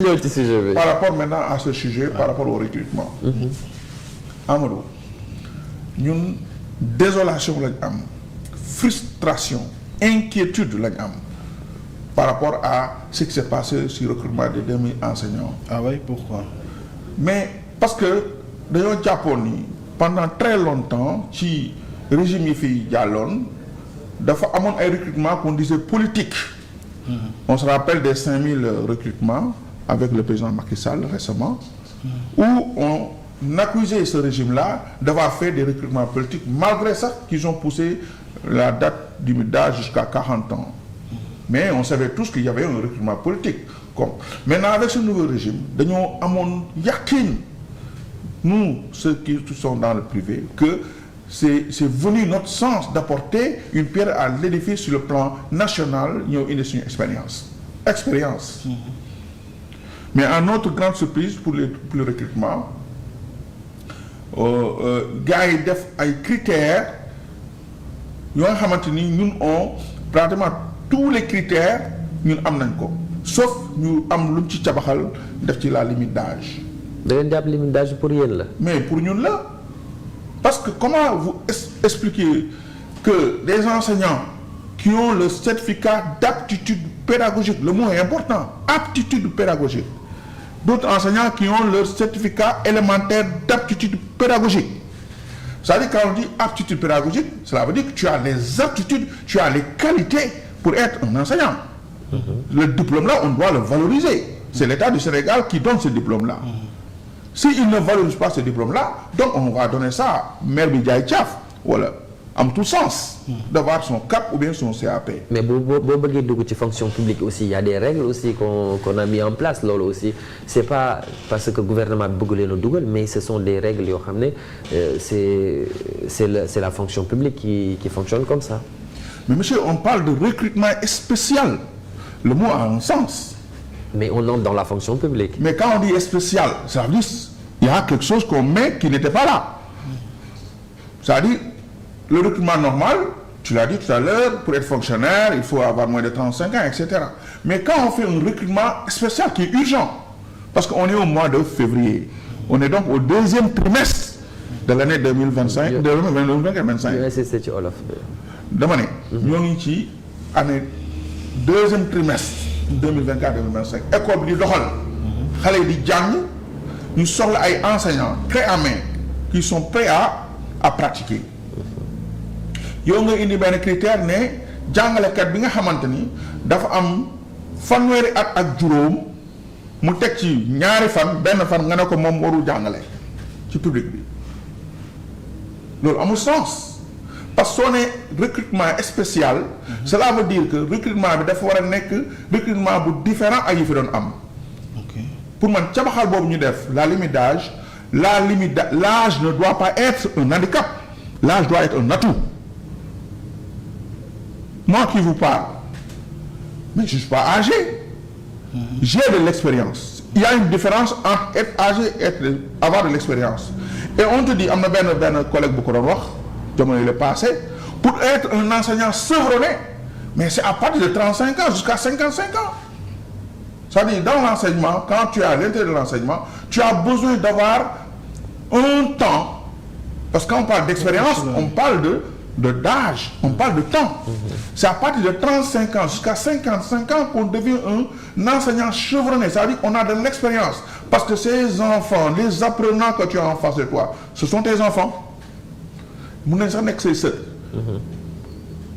ñëw ci sujet bi. par rapport maintenant à ce sujet par rapport au recrutement. Amadou ñun désolation lañ am frustration inquiétude lañ am par rapport à ce qui s'est passé sur le recrutement des 2000 enseignants. Ah oui, pourquoi? Mais parce que dañoo jàppoon ni pendant très longtemps ci régime yi fi jàlloon dafa amoon ay recrutement qu'on disait politique. On se rappelle des 5000 recrutements avec le président Macky Sall récemment, où on accusait ce régime-là d'avoir fait des recrutements politiques, malgré ça qu'ils ont poussé la date d'âge jusqu'à 40 ans. Mais on savait tous qu'il y avait un recrutement politique. Comme. Maintenant, avec ce nouveau régime, nous avons yakin, nous, ceux qui sont dans le privé, que c'est venu notre sens d'apporter une pierre à l'édifice sur le plan national, nous avons une expérience. Mais à notre grande surprise pour le recrutement, gars yi def ay critères yoo xamante ni ñun on pratiquement tous les critères ñun am nañ ko sauf ñu am luñ ci cabaxal def ci la limite d'âge. da ngeen jàpp limite d'âge pour yéen la. mais pour ñun la parce que comment vous expliquer que des enseignants qui ont le certificat d'aptitude pédagogique, le mot est important, aptitude pédagogique, d'autres enseignants qui ont leur certificat élémentaire d'aptitude pédagogique. C'est-à-dire quand on dit aptitude pédagogique, cela veut dire que tu as les aptitudes, tu as les qualités pour être un enseignant. Le diplôme-là, on doit le valoriser. C'est l'État du Sénégal qui donne ce diplôme-là. S'il ne valorise pas ce diplôme-là, donc on va donner ça à Mère Bidiaye Thiaf, voilà, en tout sens, d'avoir son CAP ou bien son CAP. Mais si vous voulez de fonction publique aussi, il y a des règles aussi qu'on a mis en place. Là aussi, c'est pas parce que le gouvernement veut nous double, mais ce sont des règles. C'est la fonction publique qui fonctionne comme ça. Mais monsieur, on parle de recrutement spécial. Le mot a un sens. Mais on entre dans la fonction publique. Mais quand on dit spécial, ça veut dire qu'il y a quelque chose qu'on met qui n'était pas là. C'est-à-dire, le recrutement normal, tu l'as dit tout à l'heure, pour être fonctionnaire, il faut avoir moins de 35 ans, etc. Mais quand on fait un recrutement spécial qui est urgent, parce qu'on est au mois de février, on est donc au deuxième trimestre de l'année 2025, de 2025. C'est Olaf. Dama ne, ñoo ngi ci année deuxième trimestre 2024-2025. École bi di doxal, xale yi di jàng, ñu soxla ay enseignants clé en main qui sont prêts à pratiquer. Yow nga indi benn critère ne jàngalekat bi nga xamante ni dafa am fanweeri at ak juróom mu teg ci ñaari fan benn fan nga ne ko moom warul jàngale ci public bi loolu amul sens parce que soo ne recrutement spécial cela veut dire que recrutement bi dafa war a nekk recrutement bu différent ak yi fi doon am. Pour man cabaxal boobu ñu def la limite d'âge l'âge ne doit pas être un handicap, l'âge doit être un atout. Moi qui vous parle, mais je ne suis pas âgé. J'ai de l'expérience. Il y a une différence entre être âgé et avoir de l'expérience. Et on te dit, on a un collègue beaucoup de voir, le passé, pour être un enseignant chevronné, mais c'est à partir de 35 ans jusqu'à 55 ans. C'est-à-dire, dans l'enseignement, quand tu es à l'intérieur de l'enseignement, tu as besoin d'avoir un temps. Parce que quand on parle d'expérience, on parle d'âge, on parle de temps. C'est à partir de 35 ans jusqu'à 55 ans qu'on devient un enseignant chevronné. C'est-à-dire qu'on a de l'expérience. Parce que ces enfants, les apprenants que tu as en face de toi, ce sont tes enfants. Vous n'êtes pas que c'est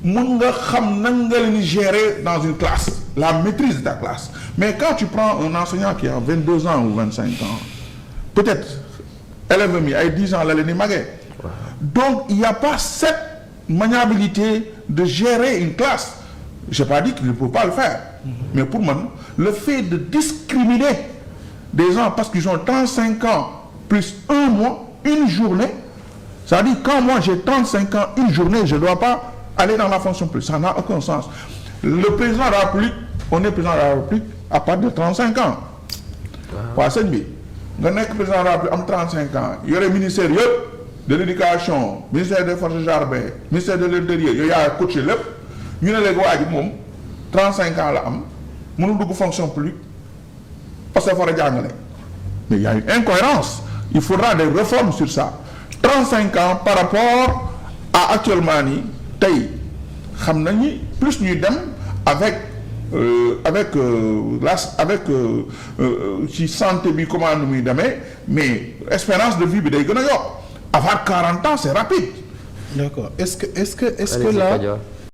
vous ne gérer dans une classe, la maîtrise de ta classe. Mais quand tu prends un enseignant qui a 22 ans ou 25 ans, peut-être, elle est venue, elle a 10 ans, elle est maguée. Donc, il n'y a pas cette maniabilité de gérer une classe. Je n'ai pas dit qu'il ne peut pas le faire. Mais pour moi, le fait de discriminer des gens parce qu'ils ont 35 ans plus un mois, une journée, ça dit quand moi j'ai 35 ans, une journée, je ne dois pas aller dans la fonction publique. Ça n'a aucun sens. Le président de la République, on est président de la République à partir de 35 ans. Pour c'est bien. Le président de la République a 35 ans. Il y a le ministère de l'éducation, ministère des forces armées, ministère de l'intérieur, il y a un coach là. Nous avons 35 ans là, nous avons fonction publique. parce que dafa war a jàngale mais il y a une incohérence il faudra des réformes sur ça 35 ans par rapport à actuellement nii tey xam nañu plus ñuy dem avec ci santé bi comment nu muy demee mais espérance de vie bi day gën a yokk avoir 40 ans c'est rapide. D'accord est-ce que là